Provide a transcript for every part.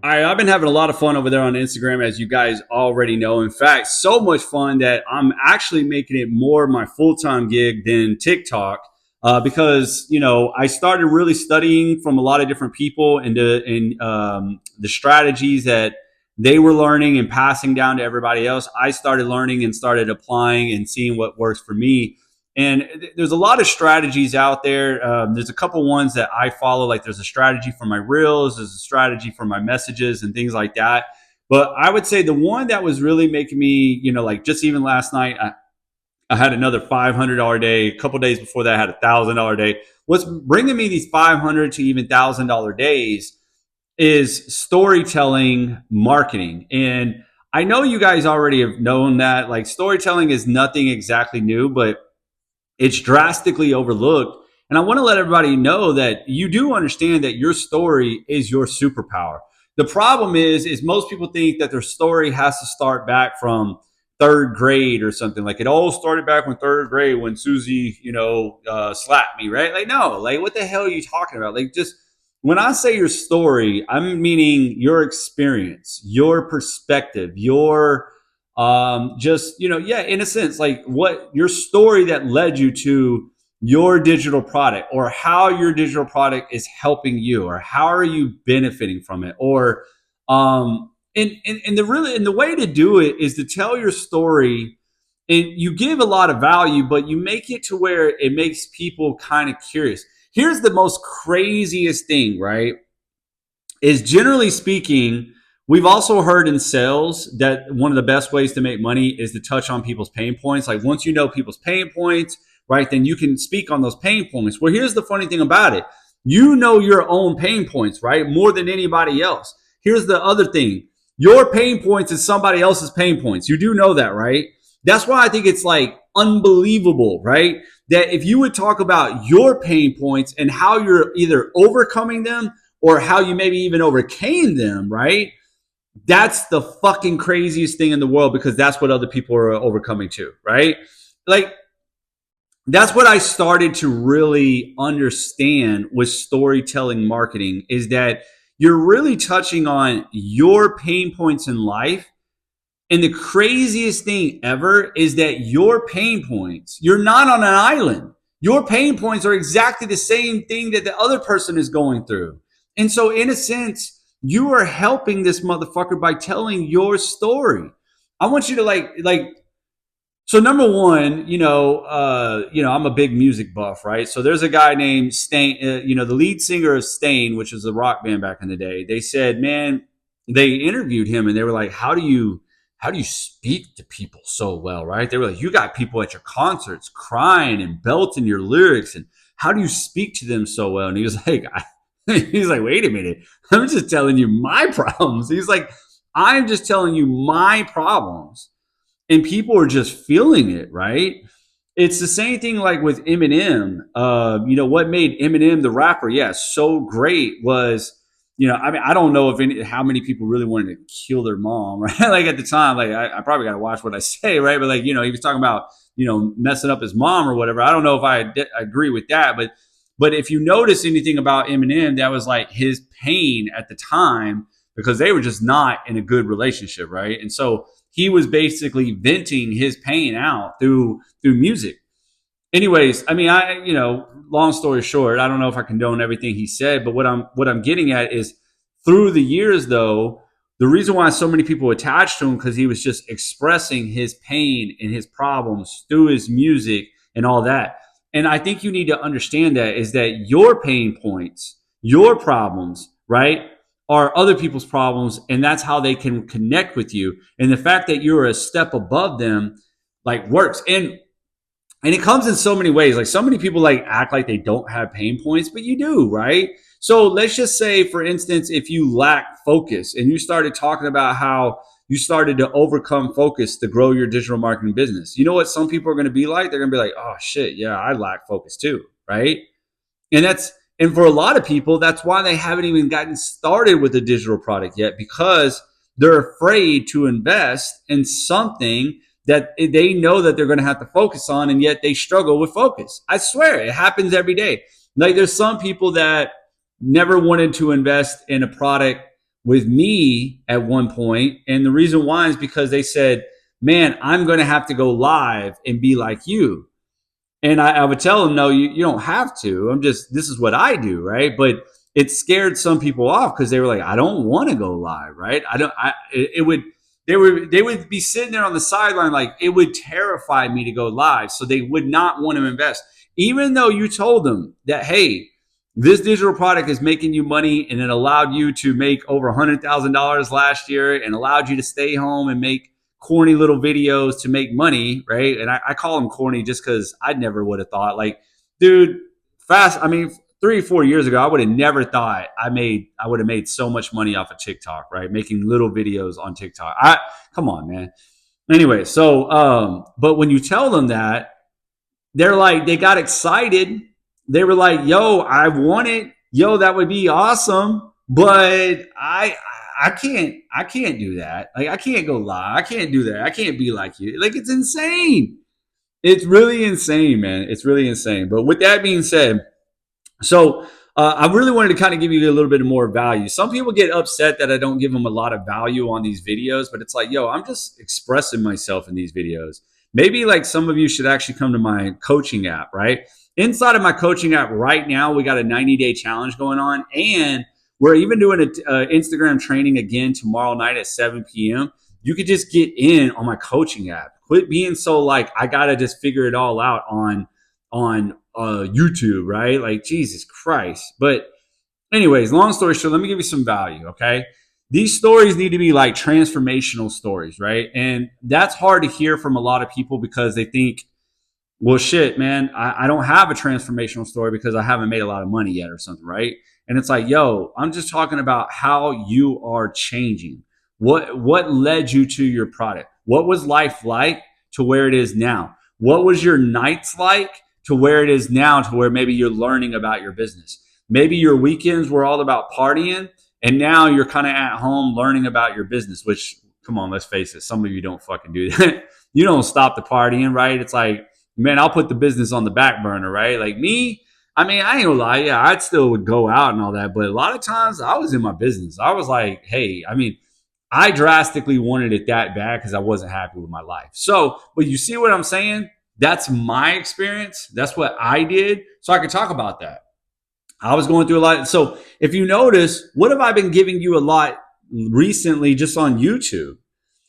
I've been having a lot of fun over there on Instagram, as you guys already know. In fact, so much fun that I'm actually making it more my full time gig than TikTok. Because I started really studying from a lot of different people the strategies that they were learning and passing down to everybody else. I started learning and started applying and seeing what works for me. And there's a lot of strategies out there. There's a couple ones that I follow. Like there's a strategy for my reels, there's a strategy for my messages and things like that. But I would say the one that was really making me, like just even last night, I had another $500 day. A couple days before that, I had $1,000 day. What's bringing me these $500 to even $1,000 days is storytelling marketing. And I know you guys already have known that. Like storytelling is nothing exactly new, but it's drastically overlooked. And I want to let everybody know that you do understand that your story is your superpower. The problem is most people think that their story has to start back from third grade or something. Like it all started back when third grade when Susie, slapped me, right? Like, no, like what the hell are you talking about? Like just when I say your story, I'm meaning your experience, your perspective, your just yeah, in a sense, like what your story that led you to your digital product, or how your digital product is helping you, or how are you benefiting from it, or and the way to do it is to tell your story, and you give a lot of value, but you make it to where it makes people kind of curious. Here's the most craziest thing, right? Is generally speaking, we've also heard in sales that one of the best ways to make money is to touch on people's pain points. Like once you know people's pain points, right, then you can speak on those pain points. Well, here's the funny thing about it. You know your own pain points, right? More than anybody else. Here's the other thing. Your pain points is somebody else's pain points. You do know that, right? That's why I think it's like unbelievable, right? That if you would talk about your pain points and how you're either overcoming them or how you maybe even overcame them, right? That's the fucking craziest thing in the world, because that's what other people are overcoming too, right? Like that's what I started to really understand with storytelling marketing, is that you're really touching on your pain points in life. And the craziest thing ever is that your pain points, you're not on an island. Your pain points are exactly the same thing that the other person is going through. And so in a sense, you are helping this motherfucker by telling your story. I want you to so number one, I'm a big music buff, right? So there's a guy named Stain, the lead singer of Stain, which was a rock band back in the day. They said, man, they interviewed him and they were like, how do you speak to people so well, right? They were like, you got people at your concerts crying and belting your lyrics, and how do you speak to them so well? And he was like, wait a minute, I'm just telling you my problems. He's like, I'm just telling you my problems, and people are just feeling it, right? It's the same thing like with Eminem. What made Eminem the rapper, so great was, I don't know how many people really wanted to kill their mom, right? Like at the time, like I probably got to watch what I say, right? But like, he was talking about, messing up his mom or whatever. I don't know if I agree with that, but if you notice anything about Eminem, that was like his pain at the time, because they were just not in a good relationship, right? And so he was basically venting his pain out through music. Anyways, I mean, long story short, I don't know if I condone everything he said, but what I'm getting at is, through the years though, the reason why so many people attached to him, because he was just expressing his pain and his problems through his music and all that. And I think you need to understand that is that your pain points, your problems, right, are other people's problems, and that's how they can connect with you. And the fact that you're a step above them, like, works. And it comes in so many ways. Like, so many people like act like they don't have pain points, but you do, right? So let's just say, for instance, if you lack focus and you started talking about how you started to overcome focus to grow your digital marketing business, you know what some people are going to be like? They're going to be like, oh shit, yeah, I lack focus too, right? And for a lot of people, that's why they haven't even gotten started with a digital product yet, because they're afraid to invest in something that they know that they're going to have to focus on, and yet they struggle with focus. I swear, it happens every day. Like, there's some people that never wanted to invest in a product with me at one point, and the reason why is because they said, "Man, I'm going to have to go live and be like you." And I would tell them, "No, you don't have to. This is what I do, right?" But it scared some people off because they were like, "I don't want to go live, right? I don't." They would be sitting there on the sideline like it would terrify me to go live, so they would not want to invest, even though you told them that, hey, this digital product is making you money and it allowed you to make over $100,000 last year and allowed you to stay home and make corny little videos to make money, right? And I call them corny just because I never would have thought, like, dude, I mean, 3 or 4 years ago, I would have never thought I would have made so much money off of TikTok, right? Making little videos on TikTok. Come on, man. Anyway, but when you tell them that, they're like, they got excited. They were like, "Yo, I want it. Yo, that would be awesome." But I can't do that. Like, I can't go live. I can't do that. I can't be like you. Like, it's insane. It's really insane, man. It's really insane. But with that being said, I really wanted to kind of give you a little bit more value. Some people get upset that I don't give them a lot of value on these videos, but it's like, yo, I'm just expressing myself in these videos. Maybe like some of you should actually come to my coaching app, right? Inside of my coaching app right now, we got a 90-day challenge going on, and we're even doing an Instagram training again tomorrow night at 7 p.m. You could just get in on my coaching app. Quit being so like, I got to just figure it all out on YouTube, right? Like, Jesus Christ. But anyways, long story short, let me give you some value, okay? These stories need to be like transformational stories, right? And that's hard to hear from a lot of people because they think, well, shit, man, I don't have a transformational story because I haven't made a lot of money yet or something, right? And it's like, yo, I'm just talking about how you are changing. What led you to your product? What was life like to where it is now? What was your nights like to where it is now, to where maybe you're learning about your business? Maybe your weekends were all about partying, and now you're kind of at home learning about your business, which, come on, let's face it, some of you don't fucking do that. You don't stop the partying, right? It's like, man, I'll put the business on the back burner, right? Like me, I mean, I ain't gonna lie, yeah, I'd still would go out and all that, but a lot of times I was in my business. I was like, hey, I mean, I drastically wanted it that bad because I wasn't happy with my life. So, but you see what I'm saying? That's my experience. That's what I did. So I can talk about that. I was going through a lot. So if you notice, what have I been giving you a lot recently just on YouTube?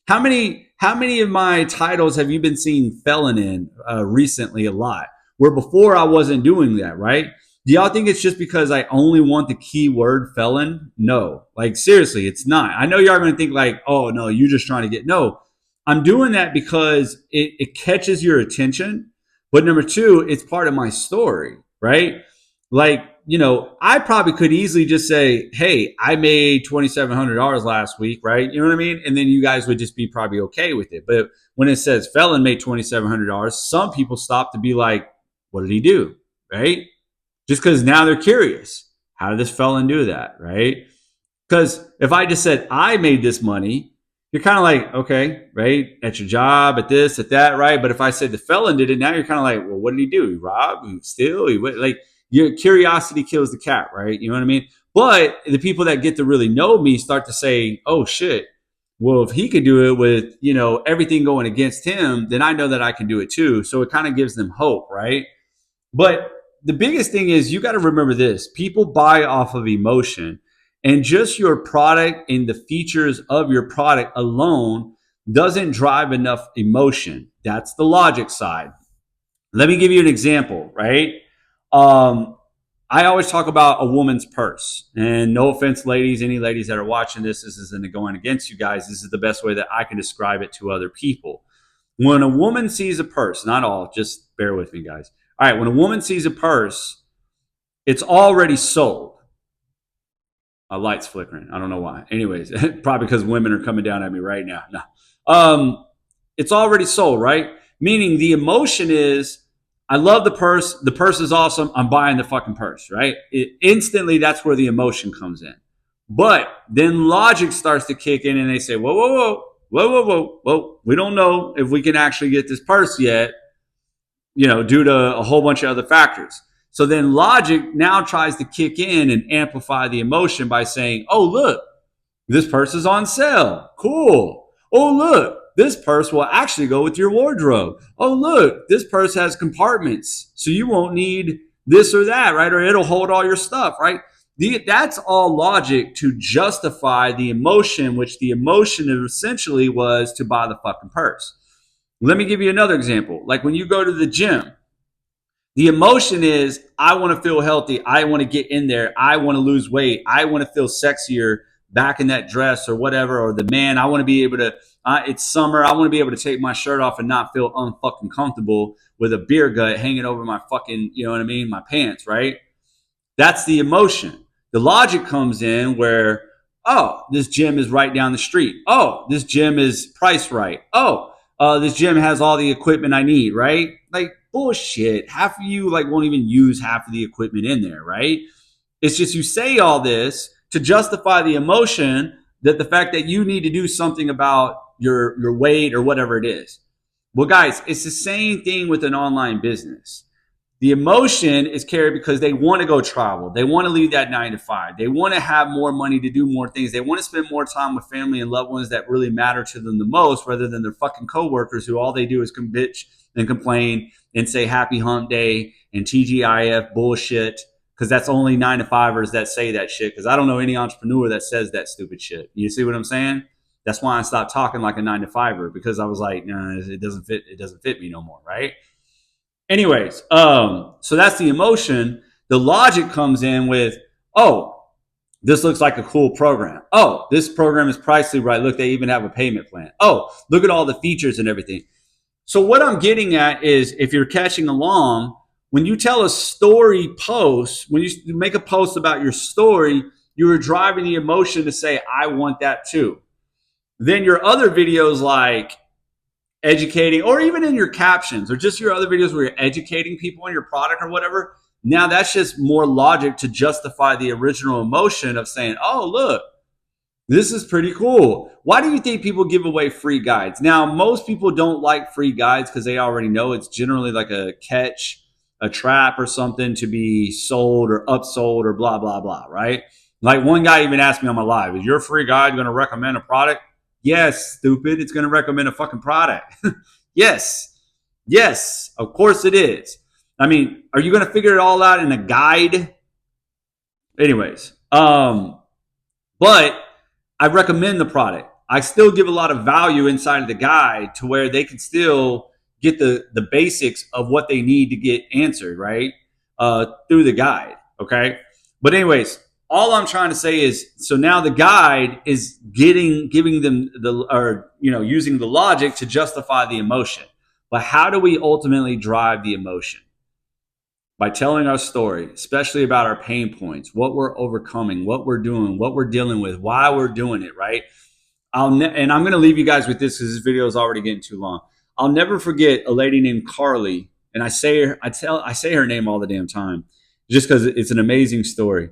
How many of my titles have you been seeing felon in recently? A lot. Where before I wasn't doing that, right? Do y'all think it's just because I only want the keyword felon? No. Like, seriously, it's not. I know y'all are going to think like, oh, no, you're just trying to get. No, I'm doing that because it catches your attention. But number two, it's part of my story, right? Like, I probably could easily just say, hey, I made $2,700 last week, right? You know what I mean? And then you guys would just be probably okay with it. But when it says felon made $2,700, some people stop to be like, what did he do? Right? Just because now they're curious. How did this felon do that? Right? Because if I just said I made this money, you're kind of like, okay, right? At your job, at this, at that, right? But if I said the felon did it, now you're kind of like, well, what did he do? He robbed? He steal? Like, your curiosity kills the cat, right? You know what I mean? But the people that get to really know me start to say, oh shit, well, if he could do it with, everything going against him, then I know that I can do it too. So it kind of gives them hope, right? But the biggest thing is you got to remember this. People buy off of emotion, and just your product and the features of your product alone doesn't drive enough emotion. That's the logic side. Let me give you an example, right? I always talk about a woman's purse. And no offense, ladies, any ladies that are watching this isn't going against you guys. This is the best way that I can describe it to other people. When a woman sees a purse, not all, just bear with me, guys. All right, when a woman sees a purse, it's already sold. A light's flickering. I don't know why. Anyways, probably because women are coming down at me right now. No. It's already sold, right? Meaning the emotion is, I love the purse. The purse is awesome. I'm buying the fucking purse, right? Instantly, that's where the emotion comes in. But then logic starts to kick in and they say, whoa, whoa, whoa, whoa, whoa, whoa, whoa. We don't know if we can actually get this purse yet, due to a whole bunch of other factors. So then logic now tries to kick in and amplify the emotion by saying, oh, look, This purse is on sale. Cool. Oh, look, this purse will actually go with your wardrobe. Oh, look, this purse has compartments, so you won't need this or that, right? Or it'll hold all your stuff, right? That's all logic to justify the emotion, which the emotion essentially was to buy the fucking purse. Let me give you another example. Like when you go to the gym, the emotion is, I want to feel healthy. I want to get in there. I want to lose weight. I want to feel sexier back in that dress or whatever. Or the man, I want to be able to, it's summer. I want to be able to take my shirt off and not feel unfucking comfortable with a beer gut hanging over my fucking, you know what I mean? My pants, right? That's the emotion. The logic comes in where, oh, this gym is right down the street. Oh, this gym is priced right. Oh, this gym has all the equipment I need, right? Like bullshit. Half of you like won't even use half of the equipment in there, right? It's just you say all this to justify the emotion that the fact that you need to do something about your weight or whatever it is. Well, guys, it's the same thing with an online business. The emotion is carried because they want to go travel. They want to leave that 9 to 5. They want to have more money to do more things. They want to spend more time with family and loved ones that really matter to them the most, rather than their fucking coworkers who all they do is bitch and complain and say happy hump day and TGIF bullshit. Because that's only 9 to 5ers that say that shit. Because I don't know any entrepreneur that says that stupid shit. You see what I'm saying? That's why I stopped talking like a 9 to 5er, because I was like, nah, it doesn't fit. It doesn't fit me no more, right? Anyways, so that's the emotion. The logic comes in with, oh, this looks like a cool program. Oh, this program is pricely right. Look, they even have a payment plan. Oh, look at all the features and everything. So what I'm getting at is, if you're catching along, when you tell a story post, when you make a post about your story, you are driving the emotion to say, I want that too. Then your other videos, like educating, or even in your captions or just your other videos where you're educating people on your product or whatever, now that's just more logic to justify the original emotion of saying, oh, look, this is pretty cool. Why do you think people give away free guides? Now, most people don't like free guides because they already know it's generally like a catch, a trap or something to be sold or upsold or blah, blah, blah, right? Like one guy even asked me on my live, is your free guide going to recommend a product? Yes, stupid. It's going to recommend a fucking product. Yes. Yes. Of course it is. I mean, are you going to figure it all out in a guide? Anyways, but I recommend the product. I still give a lot of value inside of the guide to where they can still get the basics of what they need to get answered, right? Through the guide. Okay. But anyways, all I'm trying to say is, so now the guide is giving them using the logic to justify the emotion. But how do we ultimately drive the emotion? By telling our story, especially about our pain points, what we're overcoming, what we're doing, what we're dealing with, why we're doing it, right? And I'm going to leave you guys with this because this video is already getting too long. I'll never forget a lady named Carly, and I say her name all the damn time, just because it's an amazing story.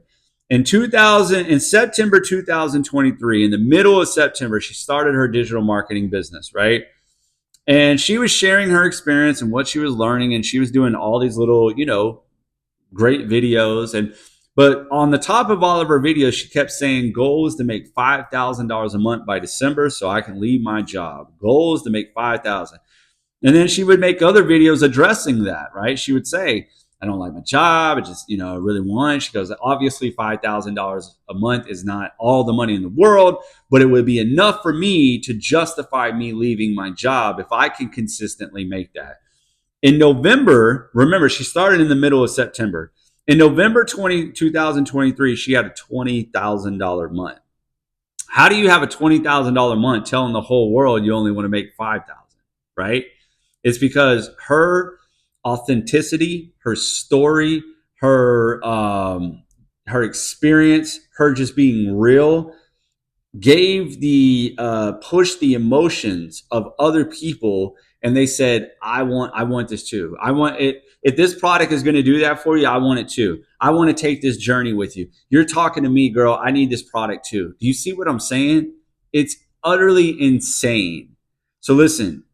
In September 2023, in the middle of September, she started her digital marketing business, right? And she was sharing her experience and what she was learning, and she was doing all these little, great videos. But on the top of all of her videos, she kept saying, goal is to make $5,000 a month by December so I can leave my job. Goal is to make $5,000. And then she would make other videos addressing that, right? She would say, I don't like my job. I just, I really want it. She goes, obviously $5,000 a month is not all the money in the world, but it would be enough for me to justify me leaving my job if I can consistently make that. In November, remember, she started in the middle of September. In November 2023, she had a $20,000 month. How do you have a $20,000 month telling the whole world you only want to make $5,000, right? It's because her authenticity, her story, her experience, her just being real, gave the push the emotions of other people, and they said, I want this too. I want it. If this product is going to do that for you, I want it too. I want to take this journey with you. You're talking to me, girl. I need this product too. Do you see what I'm saying? It's utterly insane. So listen,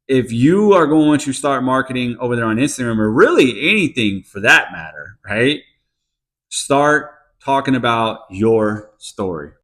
if you are going to start marketing over there on Instagram, or really anything for that matter, right? Start talking about your story.